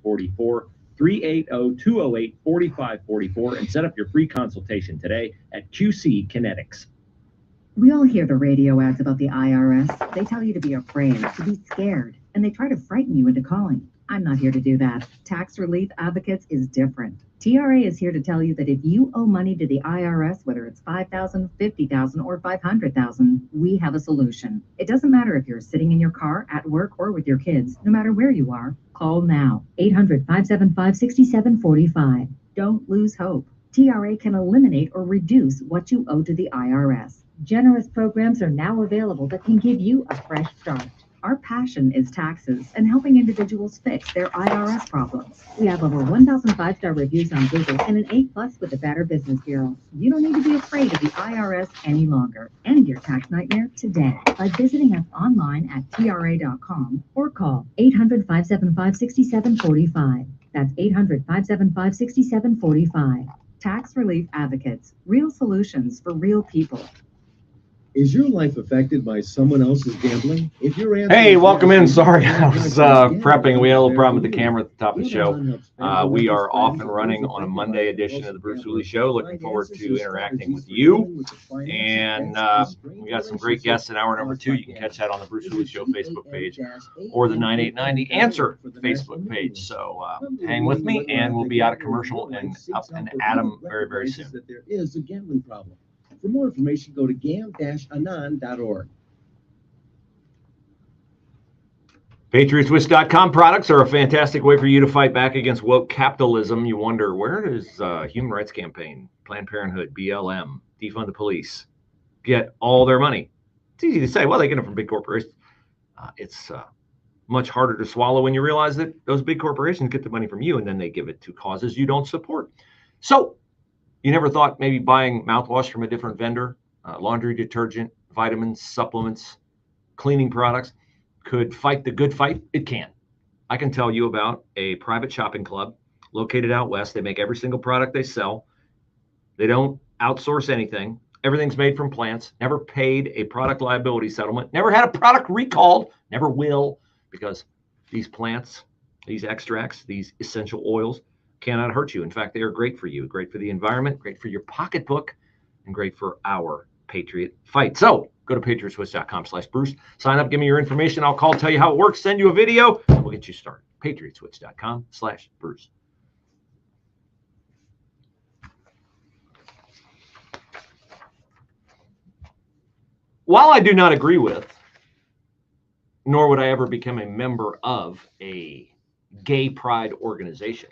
4544, 380-208-4544, and set up your free consultation today at QC Kinetics. We all hear the radio ads about the IRS. They tell you to be afraid, to be scared, and they try to frighten you into calling. I'm not here to do that. Tax Relief Advocates is different. TRA is here to tell you that if you owe money to the IRS, whether it's $5,000, $50,000, or $500,000, we have a solution. It doesn't matter if you're sitting in your car, at work, or with your kids. No matter where you are, call now. 800-575-6745. Don't lose hope. TRA can eliminate or reduce what you owe to the IRS. Generous programs are now available that can give you a fresh start. Our passion is taxes and helping individuals fix their IRS problems. We have over 1,000 5-star reviews on Google and an A+ with the Better Business Bureau. You don't need to be afraid of the IRS any longer. End your tax nightmare today by visiting us online at tra.com or call 800-575-6745. That's 800-575-6745. Tax Relief Advocates. Real solutions for real people. Is your life affected by someone else's gambling? If your answer Hey, welcome in. Sorry, I was prepping. We had a little problem with the camera at the top of the show. We are off and running on a Monday edition of the Bruce Hooley Show. Looking forward to interacting with you. And we got some great guests in hour number 2. You can catch that on the Bruce Hooley Show Facebook page or the 989 The Answer Facebook page. So hang with me, and we'll be out of commercial and up and at 'em very, very soon. There is a gambling problem. For more information, go to gam-anon.org. PatriotSwitch.com products are a fantastic way for you to fight back against woke capitalism. You wonder, where does Human Rights Campaign, Planned Parenthood, BLM, Defund the Police get all their money? It's easy to say, well, they get it from big corporations. It's much harder to swallow when you realize that those big corporations get the money from you and then they give it to causes you don't support. So, you never thought maybe buying mouthwash from a different vendor, laundry detergent, vitamins, supplements, cleaning products could fight the good fight? It can. I can tell you about a private shopping club located out west. They make every single product they sell. They don't outsource anything. Everything's made from plants. Never paid a product liability settlement. Never had a product recalled. Never will, because these plants, these extracts, these essential oils cannot hurt you. In fact, they are great for you, great for the environment, great for your pocketbook, and great for our Patriot fight. So go to patriotswitch.com/Bruce. Sign up, give me your information. I'll call, tell you how it works, send you a video. We'll get you started. patriotswitch.com/Bruce. While I do not agree with, nor would I ever become a member of a gay pride organization,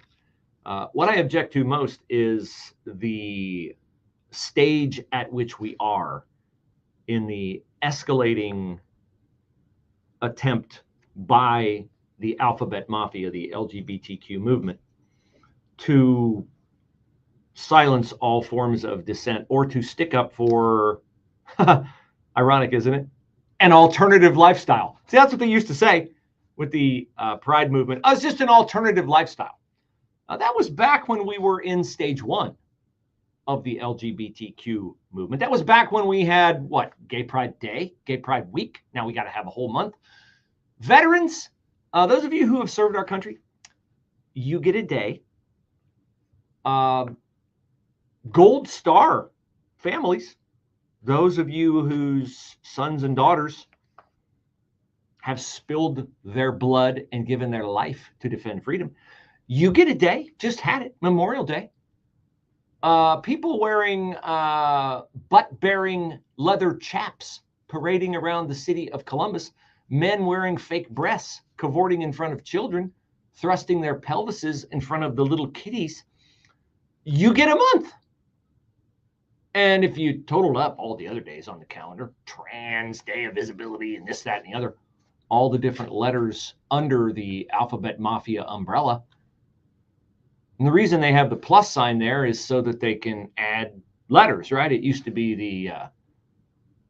what I object to most is the stage at which we are in the escalating attempt by the alphabet mafia, the LGBTQ movement, to silence all forms of dissent or to stick up for, ironic, isn't it, an alternative lifestyle. See, that's what they used to say with the pride movement. Oh, it's just an alternative lifestyle. That was back when we were in stage 1 of the LGBTQ movement. That was back when we had, what, Gay Pride Day, Gay Pride Week. Now we got to have a whole month. Veterans, those of you who have served our country, you get a day. Gold Star families, those of you whose sons and daughters have spilled their blood and given their life to defend freedom, you get a day. Just had it, Memorial Day. People wearing butt-bearing leather chaps parading around the city of Columbus. Men wearing fake breasts, cavorting in front of children, thrusting their pelvises in front of the little kiddies. You get a month. And if you totaled up all the other days on the calendar, Trans Day of Visibility and this, that, and the other, all the different letters under the alphabet mafia umbrella. And the reason they have the plus sign there is so that they can add letters, right? It used to be the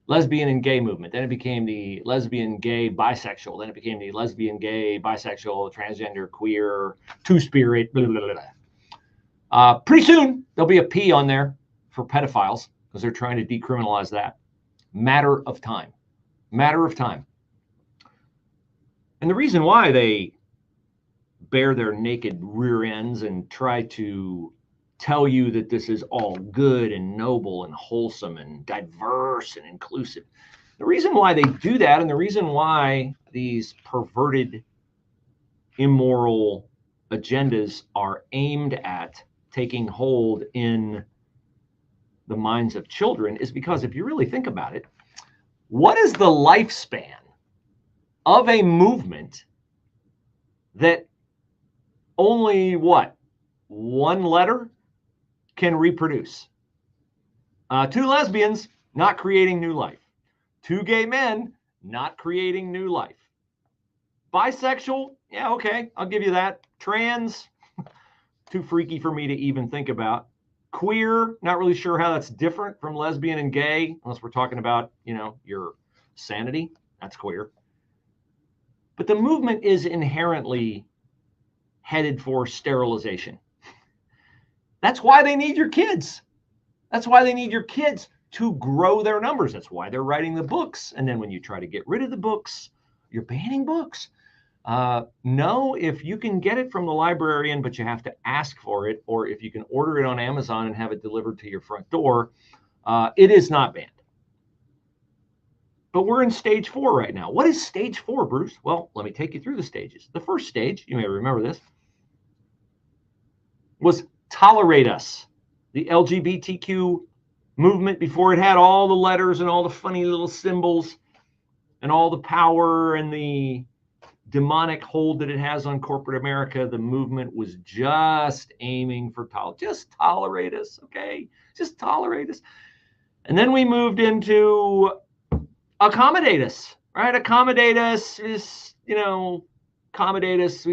lesbian and gay movement. Then it became the lesbian, gay, bisexual. Then it became the lesbian, gay, bisexual, transgender, queer, two-spirit, blah, blah, blah, blah. Pretty soon, there'll be a P on there for pedophiles because they're trying to decriminalize that. Matter of time. Matter of time. And the reason why they bare their naked rear ends and try to tell you that this is all good and noble and wholesome and diverse and inclusive. The reason why they do that, and the reason why these perverted, immoral agendas are aimed at taking hold in the minds of children, is because if you really think about it, what is the lifespan of a movement that only one letter can reproduce? 2 lesbians, not creating new life. 2 gay men, not creating new life. Bisexual, yeah, okay, I'll give you that. Trans, too freaky for me to even think about. Queer, not really sure how that's different from lesbian and gay, unless we're talking about, your sanity. That's queer. But the movement is inherently headed for sterilization. That's why they need your kids. That's why they need your kids to grow their numbers. That's why they're writing the books. And then when you try to get rid of the books, you're banning books. No, if you can get it from the librarian, but you have to ask for it, or if you can order it on Amazon and have it delivered to your front door, it is not banned. But we're in stage 4 right now. What is stage 4, Bruce? Well, let me take you through the stages. The first stage, you may remember this, was tolerate us. The LGBTQ movement, before it had all the letters and all the funny little symbols and all the power and the demonic hold that it has on corporate America, the movement was just aiming for just tolerate us, okay? Just tolerate us. And then we moved into accommodate us, right? Accommodate us is, accommodate us.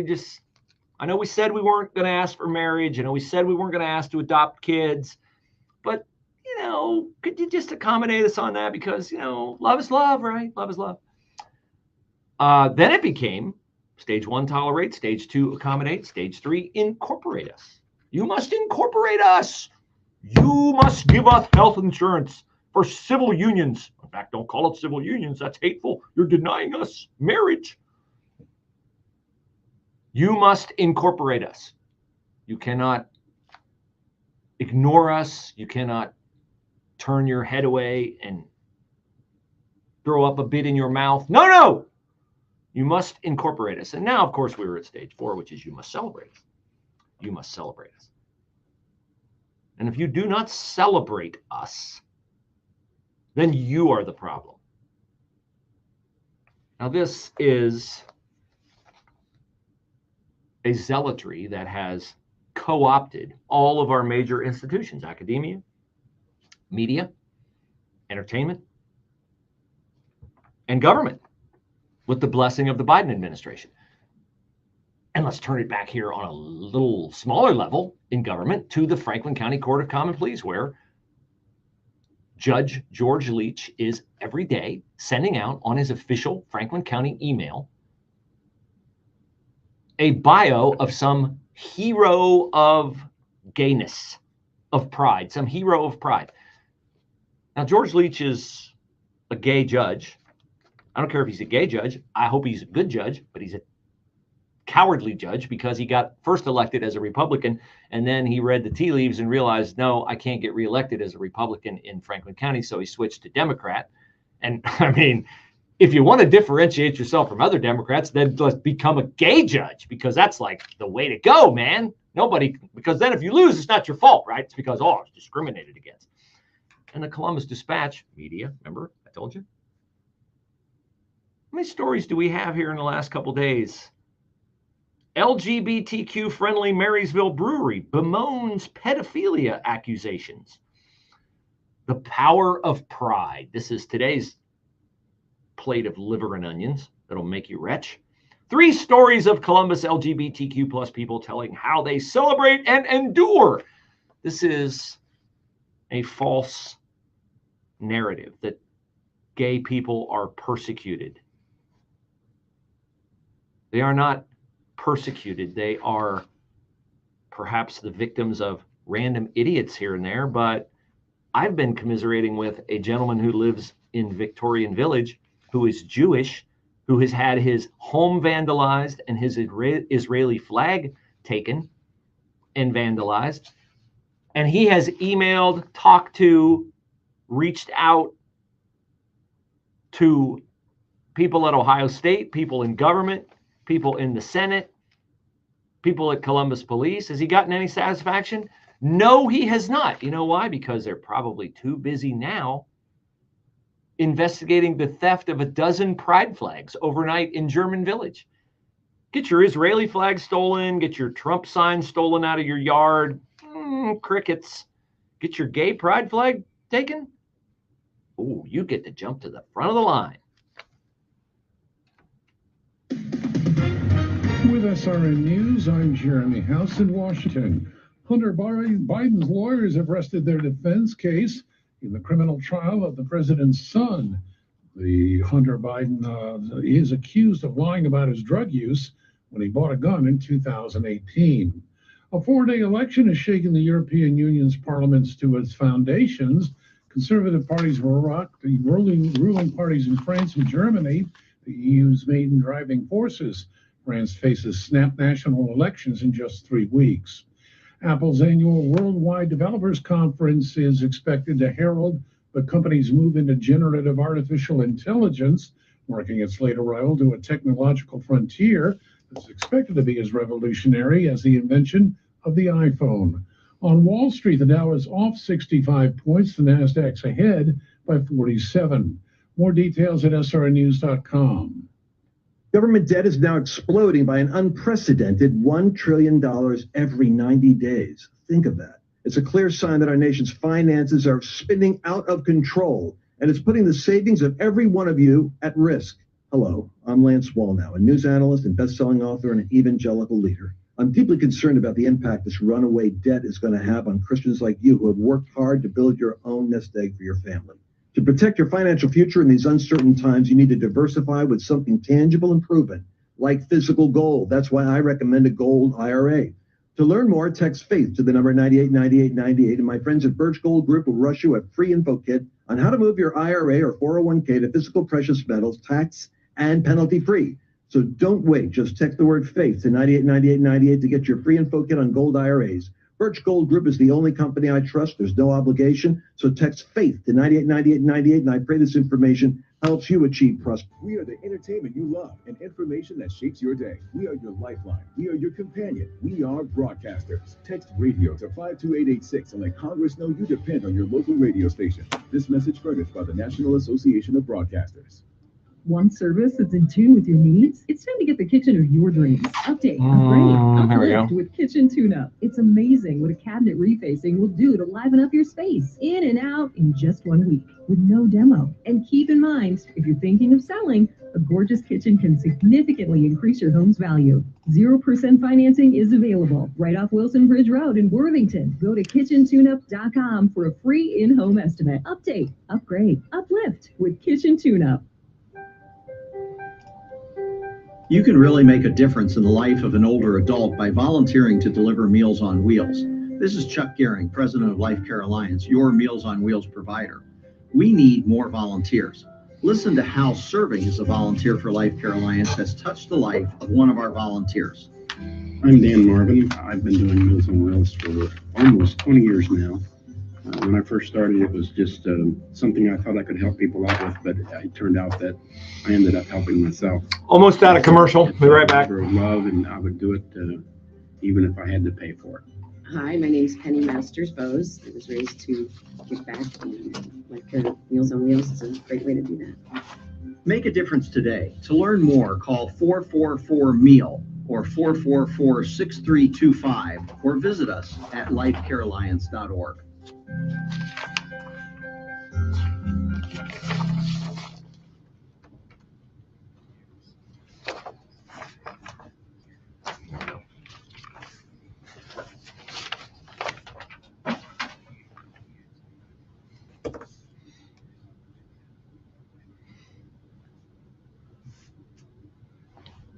I know we said we weren't going to ask for marriage. I know we said we weren't going to ask to adopt kids, but, could you just accommodate us on that? Because, love is love, right? Love is love. Then it became stage 1, tolerate, stage 2, accommodate, stage 3, incorporate us. You must incorporate us. You must give us health insurance for civil unions. In fact, don't call it civil unions. That's hateful. You're denying us marriage. You must incorporate us. You cannot ignore us. You cannot turn your head away and throw up a bit in your mouth. No. You must incorporate us. And now, of course, we were at stage 4, which is you must celebrate us. You must celebrate us. And if you do not celebrate us, then you are the problem. Now, this is a zealotry that has co-opted all of our major institutions: academia, media, entertainment, and government, with the blessing of the Biden administration. And let's turn it back here on a little smaller level in government to the Franklin County Court of Common Pleas, where Judge George Leach is every day sending out on his official Franklin County email a bio of some hero of gayness, of pride, some hero of pride. Now, George Leach is a gay judge. I don't care if he's a gay judge. I hope he's a good judge, but he's a cowardly judge because he got first elected as a Republican, and then he read the tea leaves and realized, no, I can't get reelected as a Republican in Franklin County, so he switched to Democrat. And I mean, if you want to differentiate yourself from other Democrats, then let's become a gay judge, because that's like the way to go, man. Because then if you lose, it's not your fault, right? It's because, it's discriminated against. And the Columbus Dispatch media, remember, I told you? How many stories do we have here in the last couple days? LGBTQ-friendly Marysville Brewery bemoans pedophilia accusations. The power of pride. This is today's plate of liver and onions that'll make you retch. 3 stories of Columbus LGBTQ plus people telling how they celebrate and endure. This is a false narrative that gay people are persecuted. They are not persecuted. They are perhaps the victims of random idiots here and there, but I've been commiserating with a gentleman who lives in Victorian Village who is Jewish, who has had his home vandalized and his Israeli flag taken and vandalized. And he has emailed, talked to, reached out to people at Ohio State, people in government, people in the Senate, people at Columbus Police. Has he gotten any satisfaction? No, he has not. You know why? Because they're probably too busy now investigating the theft of a dozen pride flags overnight in German Village. Get your Israeli flag stolen, get your Trump sign stolen out of your yard. Crickets. Get your gay pride flag taken? Oh, you get to jump to the front of the line. With SRN News, I'm Jeremy House in Washington. Hunter Biden's lawyers have rested their defense case in the criminal trial of the president's son. The Hunter Biden is accused of lying about his drug use when he bought a gun in 2018. A four-day election has shaken the European Union's parliaments to its foundations. Conservative parties will rock the ruling parties in France and Germany, the EU's main driving forces. France faces snap national elections in just 3 weeks. Apple's annual Worldwide Developers Conference is expected to herald the company's move into generative artificial intelligence, marking its late arrival to a technological frontier that's expected to be as revolutionary as the invention of the iPhone. On Wall Street, the Dow is off 65 points, the Nasdaq's ahead by 47. More details at srnews.com. Government debt is now exploding by an unprecedented $1 trillion every 90 days. Think of that. It's a clear sign that our nation's finances are spinning out of control, and it's putting the savings of every one of you at risk. Hello, I'm Lance Wallnow, a news analyst and best-selling author and an evangelical leader. I'm deeply concerned about the impact this runaway debt is going to have on Christians like you who have worked hard to build your own nest egg for your family. To protect your financial future in these uncertain times, you need to diversify with something tangible and proven, like physical gold. That's why I recommend a gold IRA. To learn more, text FAITH to the number 989898, and my friends at Birch Gold Group will rush you a free info kit on how to move your IRA or 401k to physical precious metals, tax and penalty free. So don't wait. Just text the word FAITH to 989898 to get your free info kit on gold IRAs. Birch Gold Group is the only company I trust. There's no obligation. So text FAITH to 989898, and I pray this information helps you achieve prosperity. We are the entertainment you love and information that shapes your day. We are your lifeline. We are your companion. We are broadcasters. Text radio to 52886 and let Congress know you depend on your local radio station. This message furnished by the National Association of Broadcasters. One service that's in tune with your needs? It's time to get the kitchen of your dreams. Update, upgrade, uplift with Kitchen Tune-Up. It's amazing what a cabinet refacing will do to liven up your space. In and out in just 1 week with no demo. And keep in mind, if you're thinking of selling, a gorgeous kitchen can significantly increase your home's value. 0% financing is available right off Wilson Bridge Road in Worthington. Go to kitchentune-up.com for a free in-home estimate. Update, upgrade, uplift with Kitchen Tune-Up. You can really make a difference in the life of an older adult by volunteering to deliver Meals on Wheels. This is Chuck Gehring, president of Life Care Alliance, your Meals on Wheels provider. We need more volunteers. Listen to how serving as a volunteer for Life Care Alliance has touched the life of one of our volunteers. I'm Dan Marvin. I've been doing Meals on Wheels for almost 20 years now. When I first started, it was just something I thought I could help people out with, but it turned out that I ended up helping myself. Almost out of commercial. Be right back. Love, and I would do it even if I had to pay for it. Hi, my name is Penny Masters Bose. I was raised to give back, and Life Care Meals on Wheels is a great way to do that. Make a difference today. To learn more, call 444-MEAL or 444-6325 or visit us at lifecarealliance.org.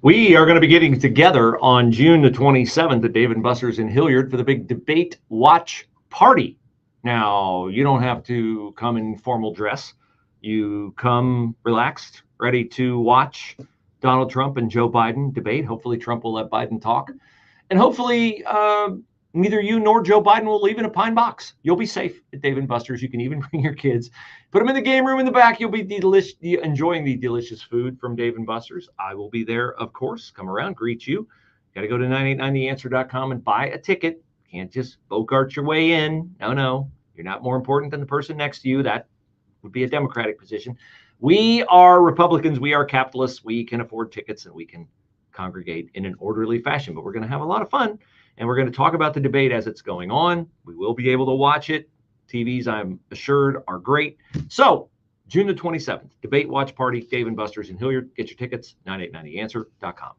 We are going to be getting together on June the 27th at Dave & Buster's in Hilliard for the big debate watch party. Now, you don't have to come in formal dress. You come relaxed, ready to watch Donald Trump and Joe Biden debate. Hopefully Trump will let Biden talk. And hopefully neither you nor Joe Biden will leave in a pine box. You'll be safe at Dave & Buster's. You can even bring your kids. Put them in the game room in the back. You'll be enjoying the delicious food from Dave & Buster's. I will be there, of course. Come around, greet you. Got to go to 989theanswer.com and buy a ticket. Can't just bogart your way in. No. You're not more important than the person next to you. That would be a Democratic position. We are Republicans. We are capitalists. We can afford tickets and we can congregate in an orderly fashion. But we're going to have a lot of fun. And we're going to talk about the debate as it's going on. We will be able to watch it. TVs, I'm assured, are great. So, June the 27th, debate watch party, Dave & Buster's in Hilliard. Get your tickets, 989theanswer.com.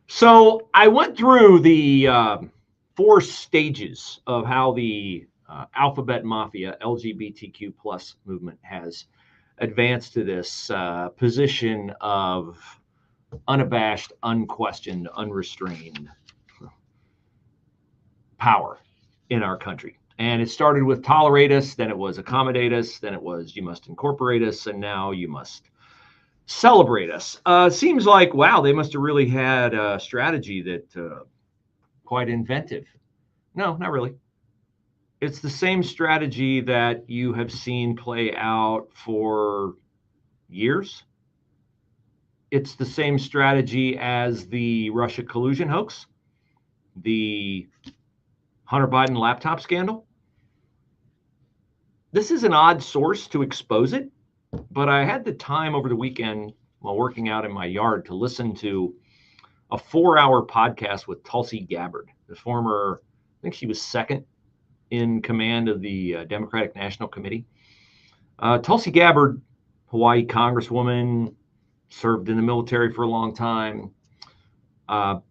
So, I went through the 4 stages of how the alphabet mafia, LGBTQ plus movement has advanced to this position of unabashed, unquestioned, unrestrained power in our country. And it started with tolerate us, then it was accommodate us, then it was you must incorporate us, and now you must celebrate us. Seems like, wow, they must have really had a strategy that quite inventive. No, not really. It's the same strategy that you have seen play out for years. It's the same strategy as the Russia collusion hoax, the Hunter Biden laptop scandal. This is an odd source to expose it, but I had the time over the weekend while working out in my yard to listen to a 4-hour podcast with Tulsi Gabbard, the former, I think she was second in command of the Democratic National Committee. Tulsi Gabbard, Hawaii congresswoman, served in the military for a long time. But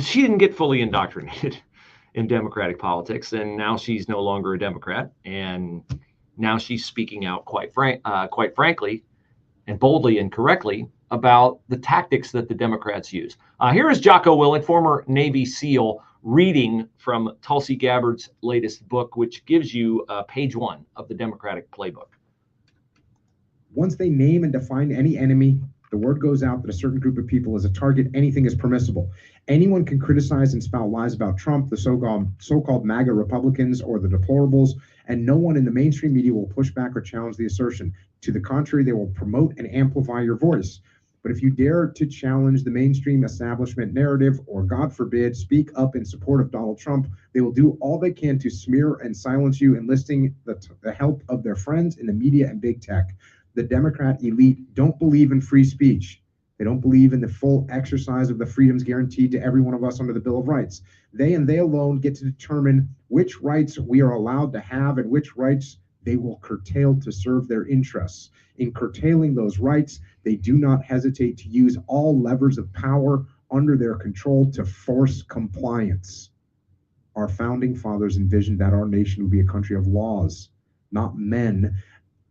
she didn't get fully indoctrinated in Democratic politics, and now she's no longer a Democrat. And now she's speaking out quite frankly and boldly and correctly about the tactics that the Democrats use. Here is Jocko Willink, former Navy SEAL, reading from Tulsi Gabbard's latest book, which gives you page 1 of the Democratic playbook. Once they name and define any enemy, the word goes out that a certain group of people is a target. Anything is permissible. Anyone can criticize and spout lies about Trump, the so-called MAGA Republicans, or the deplorables, and no one in the mainstream media will push back or challenge the assertion. To the contrary, they will promote and amplify your voice. But if you dare to challenge the mainstream establishment narrative, or God forbid, speak up in support of Donald Trump, they will do all they can to smear and silence you, enlisting the help of their friends in the media and big tech. The Democrat elite don't believe in free speech. They don't believe in the full exercise of the freedoms guaranteed to every one of us under the Bill of Rights. They and they alone get to determine which rights we are allowed to have and which rights they will curtail to serve their interests. In curtailing those rights, they do not hesitate to use all levers of power under their control to force compliance. Our founding fathers envisioned that our nation would be a country of laws, not men,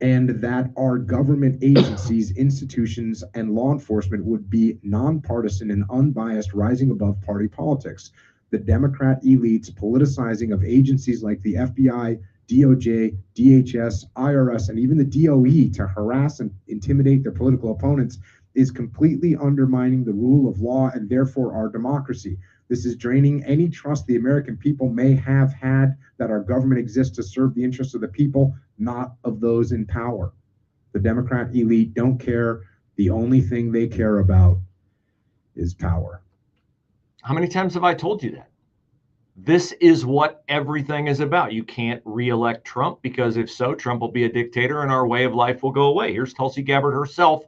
and that our government agencies, institutions, and law enforcement would be nonpartisan and unbiased, rising above party politics. The Democrat elites' politicizing of agencies like the FBI, DOJ, DHS, IRS, and even the DOE to harass and intimidate their political opponents is completely undermining the rule of law and therefore our democracy. This is draining any trust the American people may have had that our government exists to serve the interests of the people, not of those in power. The Democrat elite don't care. The only thing they care about is power. How many times have I told you that? This is what everything is about. You can't re-elect Trump, because if so, Trump will be a dictator and our way of life will go away. Here's Tulsi Gabbard herself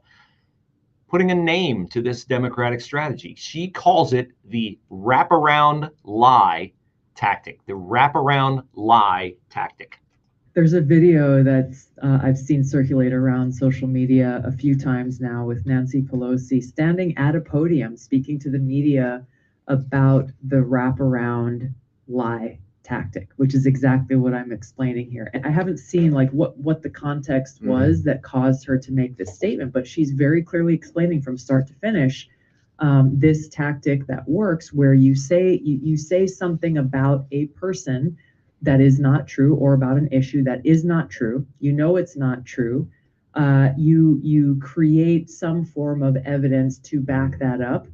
putting a name to this Democratic strategy. She calls it the wraparound lie tactic. The wraparound lie tactic. There's a video that's I've seen circulate around social media a few times now with Nancy Pelosi standing at a podium speaking to the media about the wraparound lie tactic, which is exactly what I'm explaining here. And I haven't seen like what the context was that caused her to make this statement, but she's very clearly explaining from start to finish this tactic that works, where you say something about a person that is not true, or about an issue that is not true. You know it's not true. You create some form of evidence to back that up.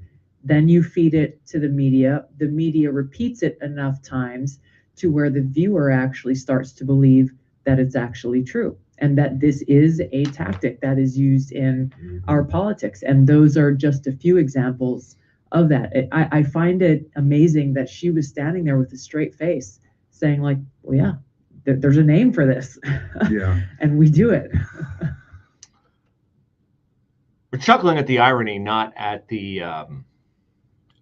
Then you feed it to the media. The media repeats it enough times to where the viewer actually starts to believe that it's actually true, and that this is a tactic that is used in our politics. And those are just a few examples of that. I find it amazing that she was standing there with a straight face saying, like, well, yeah, there's a name for this. Yeah. And we do it. We're chuckling at the irony, not at the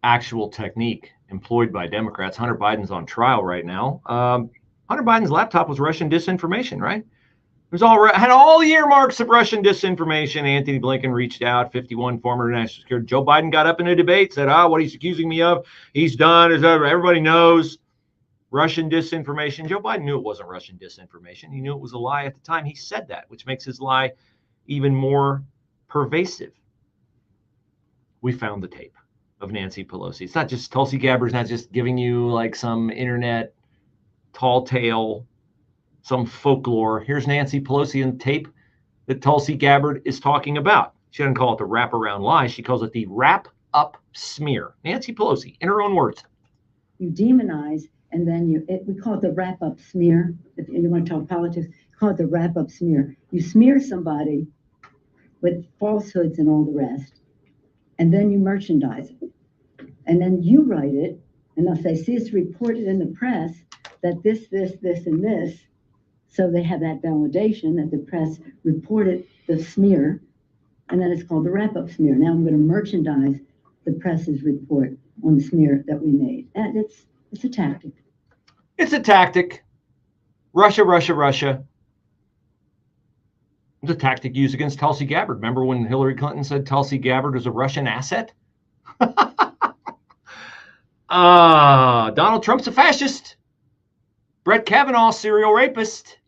actual technique employed by Democrats. Hunter Biden's on trial right now. Hunter Biden's laptop was Russian disinformation, right? It was had all the earmarks of Russian disinformation. Anthony Blinken reached out, 51 former national security. Joe Biden got up in a debate, said, what he's accusing me of, he's done. Everybody knows Russian disinformation. Joe Biden knew it wasn't Russian disinformation. He knew it was a lie at the time he said that, which makes his lie even more pervasive. We found the tape of Nancy Pelosi. It's not just Tulsi Gabbard's not just giving you like some internet tall tale, some folklore. Here's Nancy Pelosi in tape that Tulsi Gabbard is talking about. She doesn't call it the wraparound lie. She calls it the wrap up smear. Nancy Pelosi, in her own words. You demonize, and then we call it the wrap up smear. If you want to talk politics, call it the wrap up smear. You smear somebody with falsehoods and all the rest, and then you merchandise it. And then you write it, and they'll say, see, it's reported in the press that this, and this. So they have that validation that the press reported the smear, and then it's called the wrap-up smear. Now I'm going to merchandise the press's report on the smear that we made. And it's a tactic. It's a tactic. Russia. It's a tactic used against Tulsi Gabbard. Remember when Hillary Clinton said Tulsi Gabbard was a Russian asset? Donald Trump's a fascist. Brett Kavanaugh, serial rapist.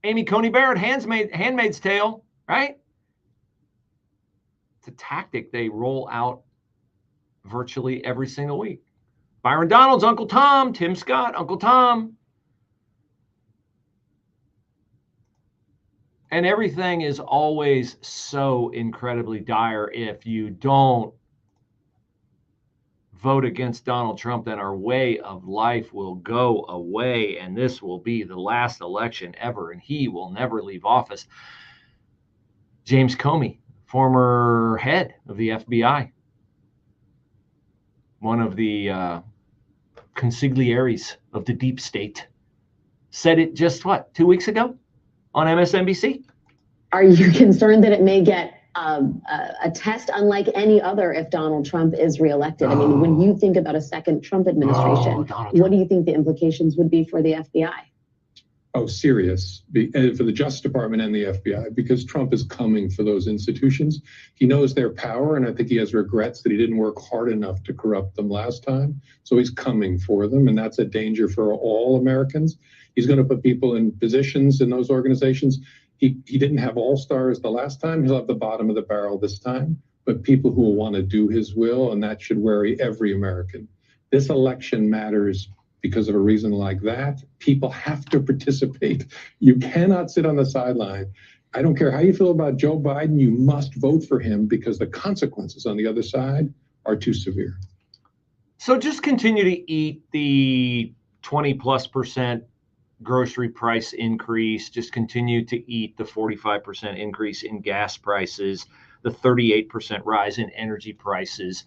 Amy Coney Barrett, Handmaid's Tale, right? It's a tactic they roll out virtually every single week. Byron Donalds, Uncle Tom. Tim Scott, Uncle Tom. And everything is always so incredibly dire. If you don't vote against Donald Trump, then our way of life will go away, and this will be the last election ever, and he will never leave office. James Comey, former head of the FBI, one of the consigliaries of the deep state, said it just, 2 weeks ago on MSNBC? Are you concerned that it may get a test unlike any other if Donald Trump is reelected? I mean, when you think about a second Trump administration, what do you think the implications would be for the FBI? Oh, serious. For the Justice Department and the FBI, because Trump is coming for those institutions. He knows their power, and I think he has regrets that he didn't work hard enough to corrupt them last time. So he's coming for them, and that's a danger for all Americans. He's going to put people in positions in those organizations. He didn't have all-stars the last time. He'll have the bottom of the barrel this time, but people who will want to do his will, and that should worry every American. This election matters because of a reason like that. People have to participate. You cannot sit on the sideline. I don't care how you feel about Joe Biden, you must vote for him because the consequences on the other side are too severe. So just continue to eat the 20+% grocery price increase. Just continue to eat the 45% increase in gas prices, the 38% rise in energy prices.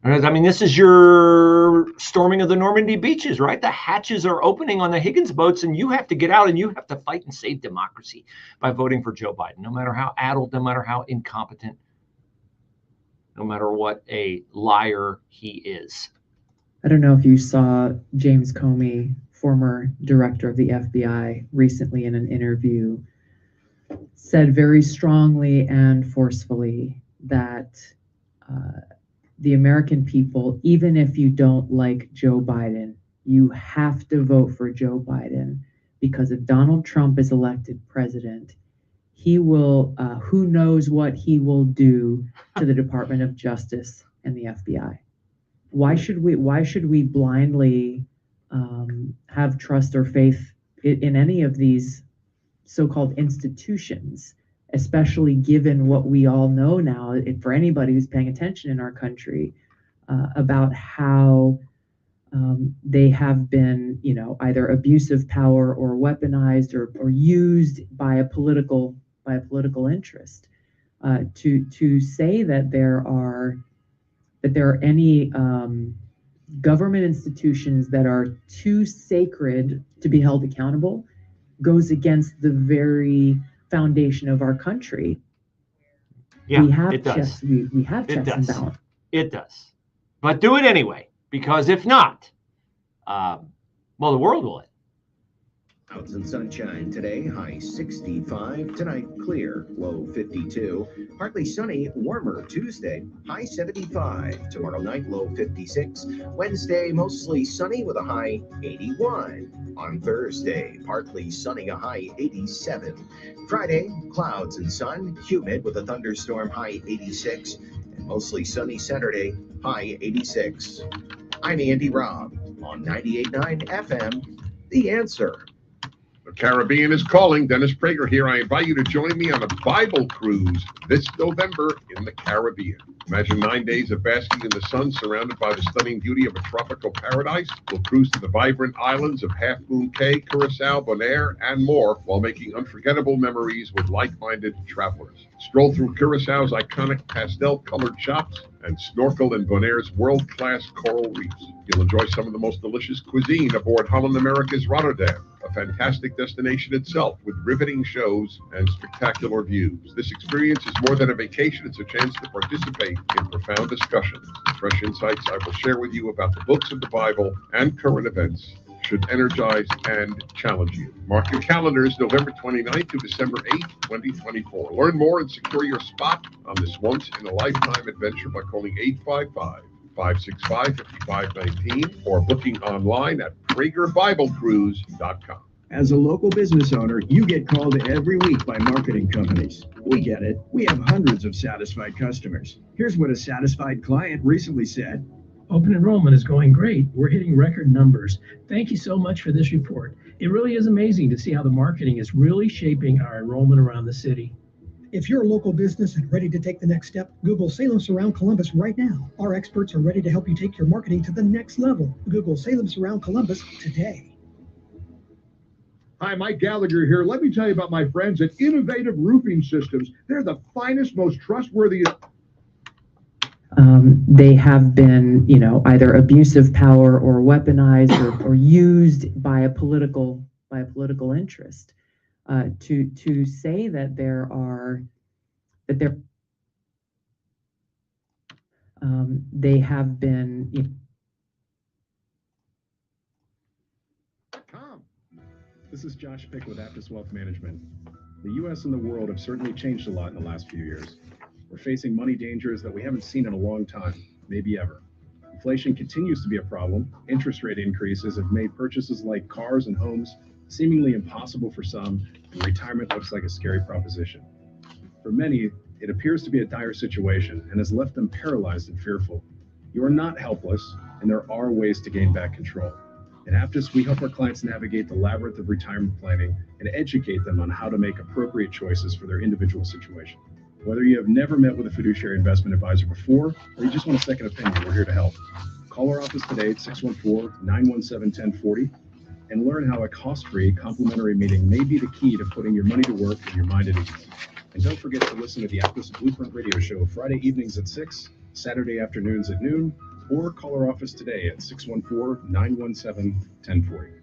I mean, this is your storming of the Normandy beaches, right? The hatches are opening on the Higgins boats, and you have to get out and you have to fight and save democracy by voting for Joe Biden, no matter how addled, no matter how incompetent, no matter what a liar he is. I don't know if you saw James Comey, former director of the FBI, recently in an interview said very strongly and forcefully that the American people, even if you don't like Joe Biden, you have to vote for Joe Biden, because if Donald Trump is elected president, he will, who knows what he will do to the Department of Justice and the FBI. Why should we blindly have trust or faith in any of these so-called institutions, especially given what we all know now, for anybody who's paying attention in our country, about how they have been, either abuse of power or weaponized or used by a political interest. To say that there are any government institutions that are too sacred to be held accountable goes against the very foundation of our country. Yeah, we have it does. We have checks and balance. It does. But do it anyway, because if not, well, the world will. Clouds and sunshine today, high 65. Tonight, clear, low 52. Partly sunny, warmer Tuesday, high 75. Tomorrow night, low 56. Wednesday, mostly sunny with a high 81. On Thursday, partly sunny, a high 87. Friday, clouds and sun, humid with a thunderstorm, high 86. And mostly sunny Saturday, high 86. I'm Andy Robb on 98.9 FM, The Answer. The Caribbean is calling. Dennis Prager here. I invite you to join me on a Bible cruise this November in the Caribbean. Imagine 9 days of basking in the sun surrounded by the stunning beauty of a tropical paradise. We'll cruise to the vibrant islands of Half Moon Cay, Curacao, Bonaire, and more while making unforgettable memories with like-minded travelers. Stroll through Curaçao's iconic pastel-colored shops and snorkel in Bonaire's world-class coral reefs. You'll enjoy some of the most delicious cuisine aboard Holland America's Rotterdam, a fantastic destination itself with riveting shows and spectacular views. This experience is more than a vacation, it's a chance to participate in profound discussions. Fresh insights I will share with you about the books of the Bible and current events should energize and challenge you. Mark your calendars, November 29th to December 8th, 2024. Learn more and secure your spot on this once-in-a-lifetime adventure by calling 855-565-5519 or booking online at PragerBibleCruise.com. As a local business owner, you get called every week by marketing companies. We get it. We have hundreds of satisfied customers. Here's what a satisfied client recently said. Open enrollment is going great. We're hitting record numbers. Thank you so much for this report. It really is amazing to see how the marketing is really shaping our enrollment around the city. If you're a local business and ready to take the next step, Google Salem Surround Columbus right now. Our experts are ready to help you take your marketing to the next level. Google Salem Surround Columbus today. Hi, Mike Gallagher here. Let me tell you about my friends at Innovative Roofing Systems. They're the finest, most trustworthy. They have been, either abuse of power or weaponized or used by a political interest. To say that they have been. This is Josh Pick with Aptus Wealth Management. The U.S. and the world have certainly changed a lot in the last few years. We're facing money dangers that we haven't seen in a long time, maybe ever. Inflation continues to be a problem. Interest rate increases have made purchases like cars and homes seemingly impossible for some, and retirement looks like a scary proposition. For many, it appears to be a dire situation and has left them paralyzed and fearful. You are not helpless, and there are ways to gain back control. At Aptus, we help our clients navigate the labyrinth of retirement planning and educate them on how to make appropriate choices for their individual situation. Whether you have never met with a fiduciary investment advisor before, or you just want a second opinion, we're here to help. Call our office today at 614-917-1040 and learn how a cost-free complimentary meeting may be the key to putting your money to work and your mind at ease. And don't forget to listen to the Aptus Blueprint Radio Show Friday evenings at 6, Saturday afternoons at noon, or call our office today at 614-917-1040.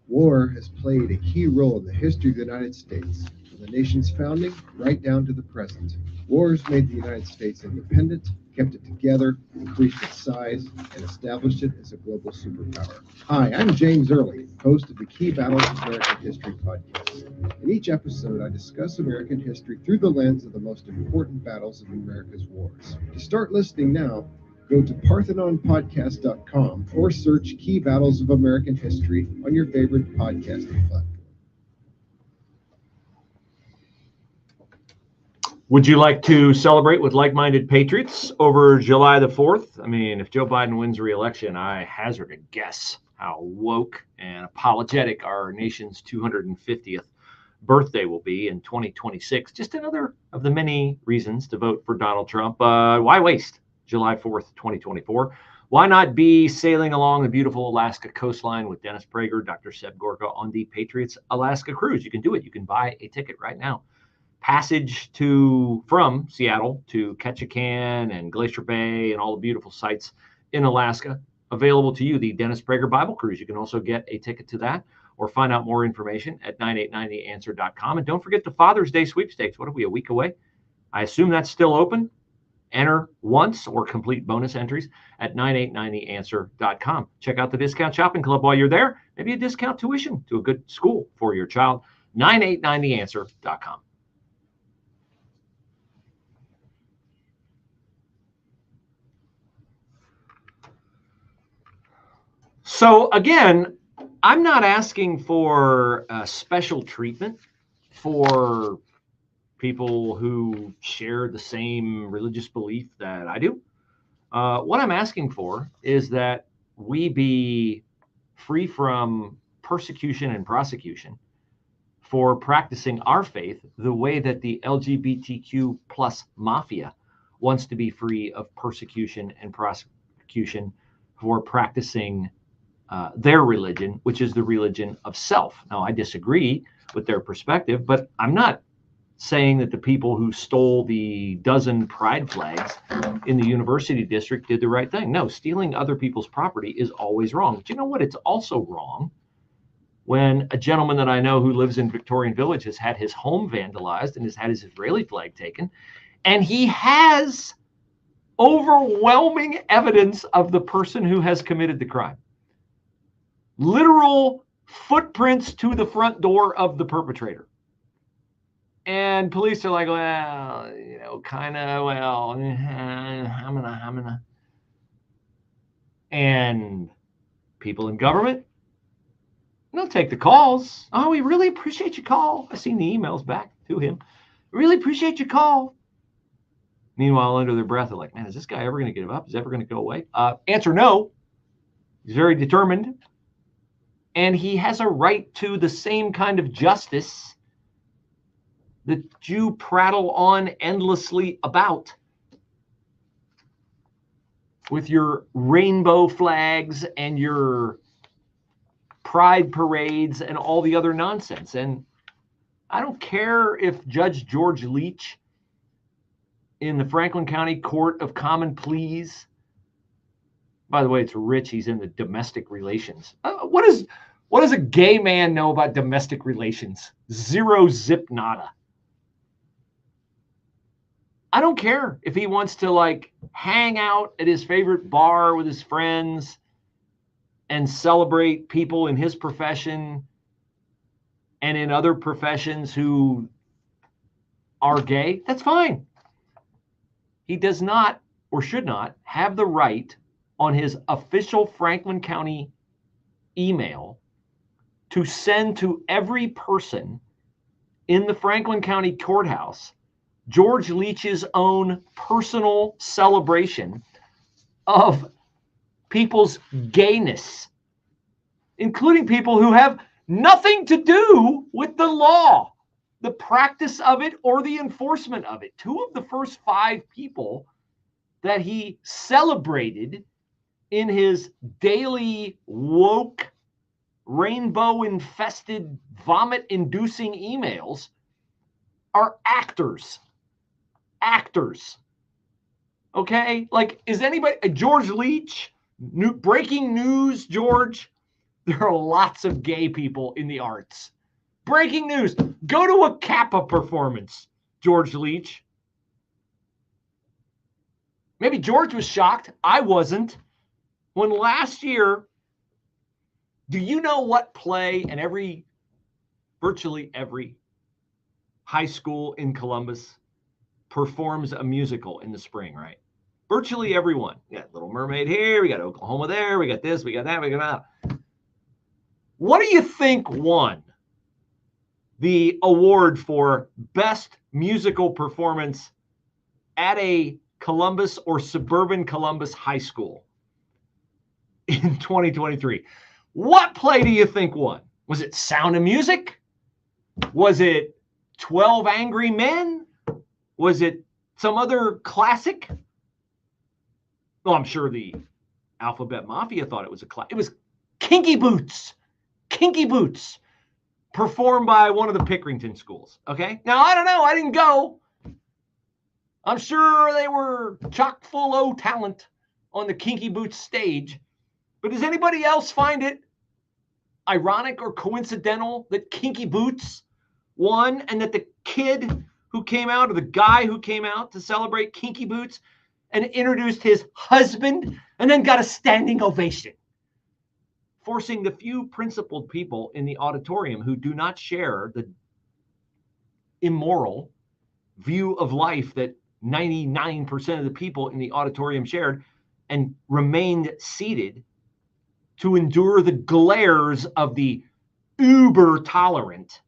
War has played a key role in the history of the United States, from the nation's founding right down to the present. Wars made the United States independent, kept it together, increased its size, and established it as a global superpower. Hi, I'm James Early, host of the Key Battles of American History podcast. In each episode, I discuss American history through the lens of the most important battles of America's wars. To start listening now, go to ParthenonPodcast.com or search Key Battles of American History on your favorite podcasting platform. Would you like to celebrate with like-minded patriots over July the 4th? I mean, if Joe Biden wins re-election, I hazard a guess how woke and apologetic our nation's 250th birthday will be in 2026. Just another of the many reasons to vote for Donald Trump. Why waste July 4th, 2024? Why not be sailing along the beautiful Alaska coastline with Dennis Prager, Dr. Seb Gorka on the Patriots Alaska cruise? You can do it. You can buy a ticket right now. Passage from Seattle to Ketchikan and Glacier Bay and all the beautiful sites in Alaska available to you. The Dennis Prager Bible Cruise. You can also get a ticket to that or find out more information at 9890answer.com. And don't forget the Father's Day sweepstakes. What are we, a week away? I assume that's still open. Enter once or complete bonus entries at 9890answer.com. Check out the Discount Shopping Club while you're there. Maybe a discount tuition to a good school for your child. 9890answer.com. So again, I'm not asking for special treatment for people who share the same religious belief that I do. What I'm asking for is that we be free from persecution and prosecution for practicing our faith the way that the LGBTQ plus mafia wants to be free of persecution and prosecution for practicing their religion, which is the religion of self. Now, I disagree with their perspective, but I'm not saying that the people who stole the dozen pride flags in the university district did the right thing. No, stealing other people's property is always wrong. But you know what? It's also wrong when a gentleman that I know who lives in Victorian Village has had his home vandalized and has had his Israeli flag taken, and he has overwhelming evidence of the person who has committed the crime. Literal footprints to the front door of the perpetrator. And police are like, well, you know, kind of, well, I'm gonna. And people in government, they'll take the calls. Oh, we really appreciate your call. I've seen the emails back to him. Really appreciate your call. Meanwhile, under their breath, they're like, man, is this guy ever going to give up? Is he ever going to go away? Answer no. He's very determined. And he has a right to the same kind of justice that you prattle on endlessly about with your rainbow flags and your pride parades and all the other nonsense. And I don't care if Judge George Leach in the Franklin County Court of Common Pleas, by the way, it's Rich, he's in the domestic relations. What does a gay man know about domestic relations? Zero zip nada. I don't care if he wants to like hang out at his favorite bar with his friends and celebrate people in his profession and in other professions who are gay. That's fine. He does not or should not have the right on his official Franklin County email to send to every person in the Franklin County courthouse George Leach's own personal celebration of people's gayness, including people who have nothing to do with the law, the practice of it, or the enforcement of it. Two of the first 5 people that he celebrated in his daily woke, rainbow-infested, vomit-inducing emails are actors. Actors. Okay? Like, is anybody... George Leach? Breaking news, George. There are lots of gay people in the arts. Breaking news. Go to a Kappa performance, George Leach. Maybe George was shocked. I wasn't. When last year, do you know what play and virtually every high school in Columbus performs a musical in the spring, right? Virtually everyone. We got Little Mermaid here, we got Oklahoma there, we got this, we got that, we got that. What do you think won the award for best musical performance at a Columbus or suburban Columbus high school in 2023? What play do you think won? Was it Sound of Music? Was it 12 Angry Men? Was it some other classic? Well, I'm sure the Alphabet Mafia thought it was a classic. It was Kinky Boots. Kinky Boots. Performed by one of the Pickerington schools. Okay? Now, I don't know. I didn't go. I'm sure they were chock full of talent on the Kinky Boots stage. But does anybody else find it ironic or coincidental that Kinky Boots won and that the kid who came out, or the guy who came out to celebrate Kinky Boots and introduced his husband and then got a standing ovation, forcing the few principled people in the auditorium who do not share the immoral view of life that 99% of the people in the auditorium shared and remained seated to endure the glares of the uber tolerant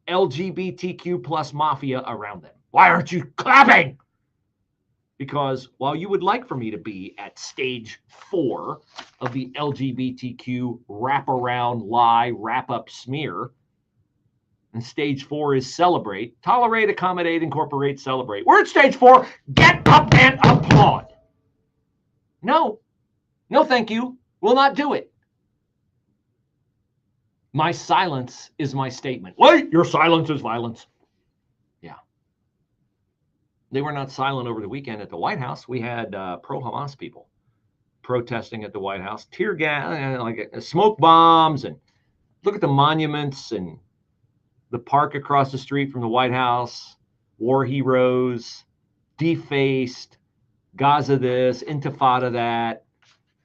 LGBTQ plus mafia around them. Why aren't you clapping? Because while you would like for me to be at stage 4 of the LGBTQ wraparound lie wrap-up smear, and stage 4 is celebrate, tolerate, accommodate, incorporate, celebrate. We're at stage 4. Get up and applaud. No. No, thank you. Will not do it. My silence is my statement. Wait, your silence is violence. Yeah. They were not silent over the weekend at the White House. We had pro-Hamas people protesting at the White House, tear gas, like smoke bombs, and look at the monuments and the park across the street from the White House, war heroes, defaced, Gaza this, Intifada that,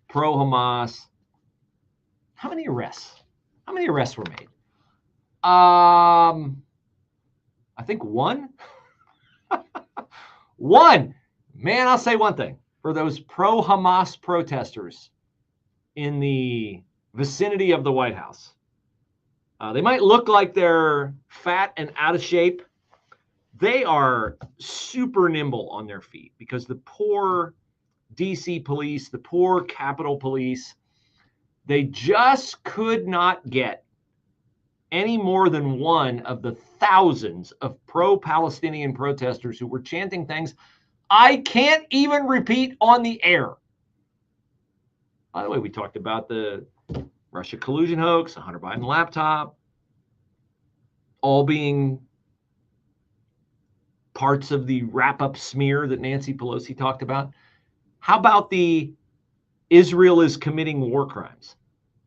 pro-Hamas. How many arrests? How many arrests were made? I think one. One. Man, I'll say one thing. For those pro-Hamas protesters in the vicinity of the White House, they might look like they're fat and out of shape. They are super nimble on their feet because the poor DC police, the poor Capitol Police, they just could not get any more than one of the thousands of pro-Palestinian protesters who were chanting things I can't even repeat on the air. By the way, we talked about the Russia collusion hoax, the Hunter Biden laptop, all being parts of the wrap-up smear that Nancy Pelosi talked about. How about the Israel is committing war crimes?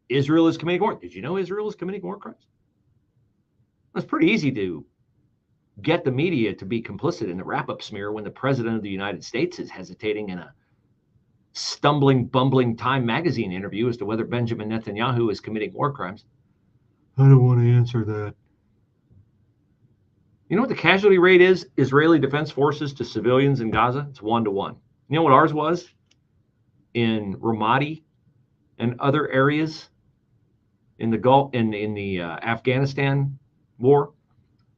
Israel is committing war. Did you know Israel is committing war crimes? It's pretty easy to get the media to be complicit in the wrap-up smear when the president of the United States is hesitating in a stumbling, bumbling Time magazine interview as to whether Benjamin Netanyahu is committing war crimes. I don't want to answer that. You know what the casualty rate is? Israeli Defense Forces to civilians in Gaza? It's 1-to-1. You know what ours was in Ramadi and other areas in the Gulf, in the Afghanistan war?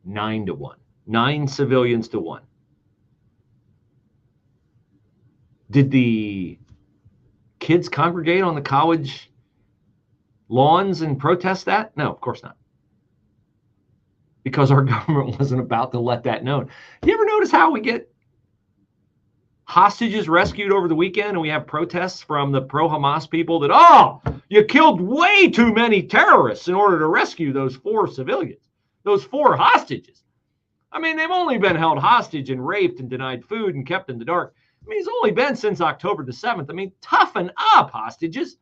9-to-1. 9 civilians to 1. Did the kids congregate on the college lawns and protest that? No, of course not. Because our government wasn't about to let that known. You ever notice how we get hostages rescued over the weekend and we have protests from the pro-Hamas people that, oh, you killed way too many terrorists in order to rescue those 4 civilians, those 4 hostages. I mean, they've only been held hostage and raped and denied food and kept in the dark. I mean, it's only been since October the 7th. I mean, toughen up, hostages.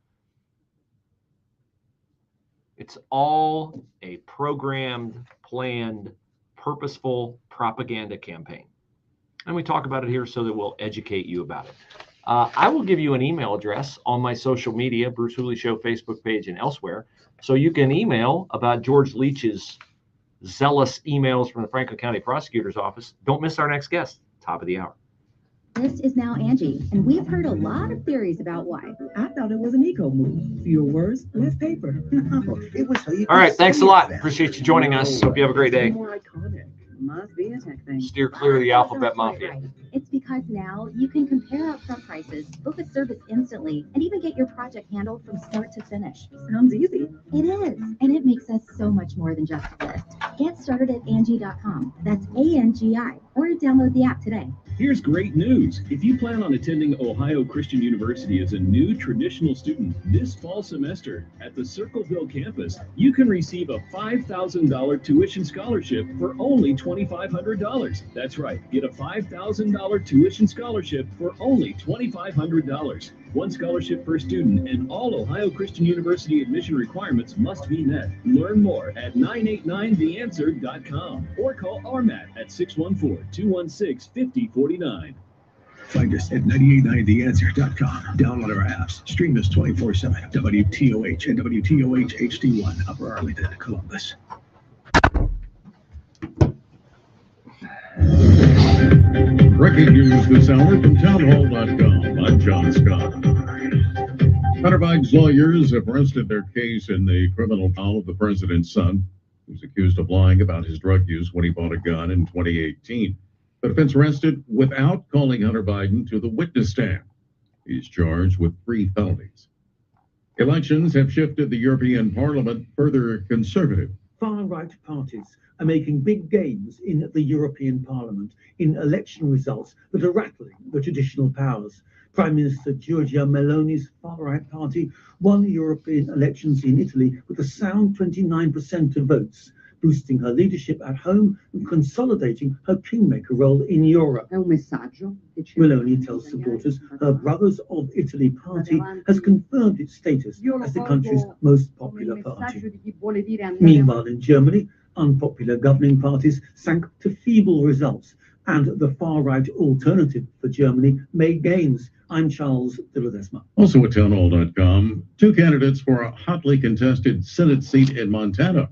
It's all a programmed, planned, purposeful propaganda campaign. And we talk about it here so that we'll educate you about it. I will give you an email address on my social media, Bruce Hooley Show Facebook page and elsewhere, so you can email about George Leach's zealous emails from the Franklin County Prosecutor's Office. Don't miss our next guest, top of the hour. This is now Angie, and we've heard a lot of theories about why. I thought it was an eco move. Fewer words, less paper. It was so you All right, thanks a lot. Appreciate you joining us. Hope you have a great day. More iconic. Must be a tech thing. Steer clear of the alphabet mafia. It's because because now you can compare upfront prices, book a service instantly, and even get your project handled from start to finish. Sounds easy. It is, and it makes us so much more than just a list. Get started at Angie.com. That's ANGI, or download the app today. Here's great news. If you plan on attending Ohio Christian University as a new traditional student this fall semester at the Circleville campus, you can receive a $5,000 tuition scholarship for only $2,500. That's right, get a $5,000 tuition scholarship for only $2,500. One scholarship per student, and all Ohio Christian University admission requirements must be met. Learn more at 989theanswer.com or call RMAT at 614-216-5049. Find us at 989theanswer.com. Download our apps. Stream us 24/7. WTOH and WTOH HD1, Upper Arlington, Columbus. Breaking news this hour from townhall.com. I'm John Scott. Hunter Biden's lawyers have rested their case in the criminal trial of the president's son, who's accused of lying about his drug use when he bought a gun in 2018. The defense rested without calling Hunter Biden to the witness stand. He's charged with 3 felonies. Elections have shifted the European Parliament further conservative. Far-right parties are making big gains in the European Parliament in election results that are rattling the traditional powers. Prime Minister Giorgia Meloni's far-right party won European elections in Italy with a sound 29% of votes, boosting her leadership at home and consolidating her kingmaker role in Europe. Meloni tells supporters her Brothers of Italy party has confirmed its status as the country's most popular party. Meanwhile, in Germany, unpopular governing parties sank to feeble results, and the far-right Alternative for Germany made gains. I'm Charles de Ledesma. Also at townhall.com, 2 candidates for a hotly contested Senate seat in Montana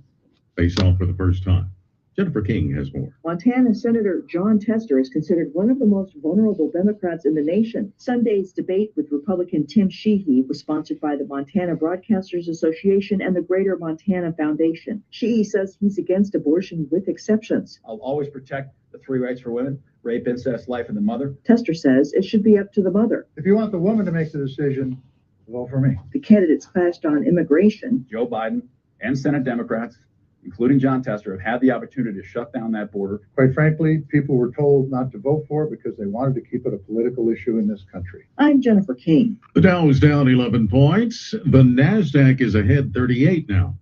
face off for the first time. Jennifer King has more. Montana Senator John Tester is considered one of the most vulnerable Democrats in the nation. Sunday's debate with Republican Tim Sheehy was sponsored by the Montana Broadcasters Association and the Greater Montana Foundation. Sheehy says he's against abortion with exceptions. I'll always protect the 3 rights for women: rape, incest, life, and the mother. Tester says it should be up to the mother. If you want the woman to make the decision, vote for me. The candidates clashed on immigration. Joe Biden and Senate Democrats, including John Tester, have had the opportunity to shut down that border. Quite frankly, people were told not to vote for it because they wanted to keep it a political issue in this country. I'm Jennifer King. The Dow is down 11 points. The NASDAQ is ahead 38 now.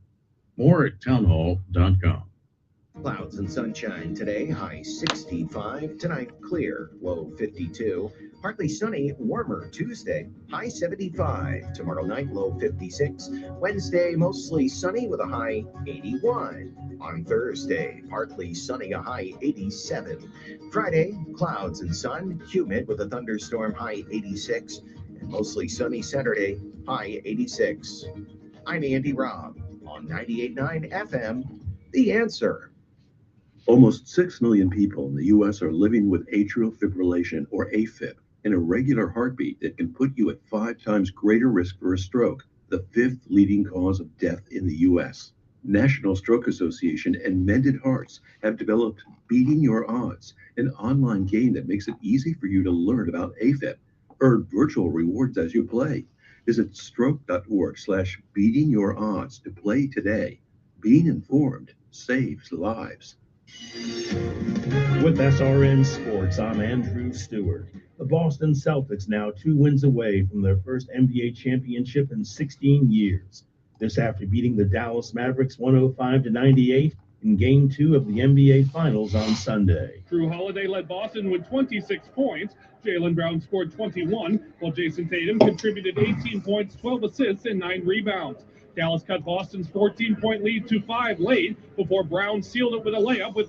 More at townhall.com. Clouds and sunshine today, high 65. Tonight, clear, low 52. Partly sunny, warmer Tuesday, high 75. Tomorrow night, low 56. Wednesday, mostly sunny with a high 81. On Thursday, partly sunny, a high 87. Friday, clouds and sun, humid with a thunderstorm, high 86. And mostly sunny Saturday, high 86. I'm Andy Robb on 98.9 FM, The Answer. Almost 6 million people in the U.S. are living with atrial fibrillation, or AFib, an irregular heartbeat that can put you at 5 times greater risk for a stroke, the 5th leading cause of death in the U.S. National Stroke Association and Mended Hearts have developed Beating Your Odds, an online game that makes it easy for you to learn about AFib. Earn virtual rewards as you play. Visit stroke.org/beatingyourodds to play today. Being informed saves lives. With SRN Sports, I'm Andrew Stewart. The Boston Celtics now 2 wins away from their first NBA championship in 16 years. This after beating the Dallas Mavericks 105-98 in Game 2 of the NBA Finals on Sunday. Drew Holiday led Boston with 26 points. Jaylen Brown scored 21, while Jason Tatum contributed 18 points, 12 assists, and 9 rebounds. Dallas cut Boston's 14-point lead to 5 late before Brown sealed it with a layup with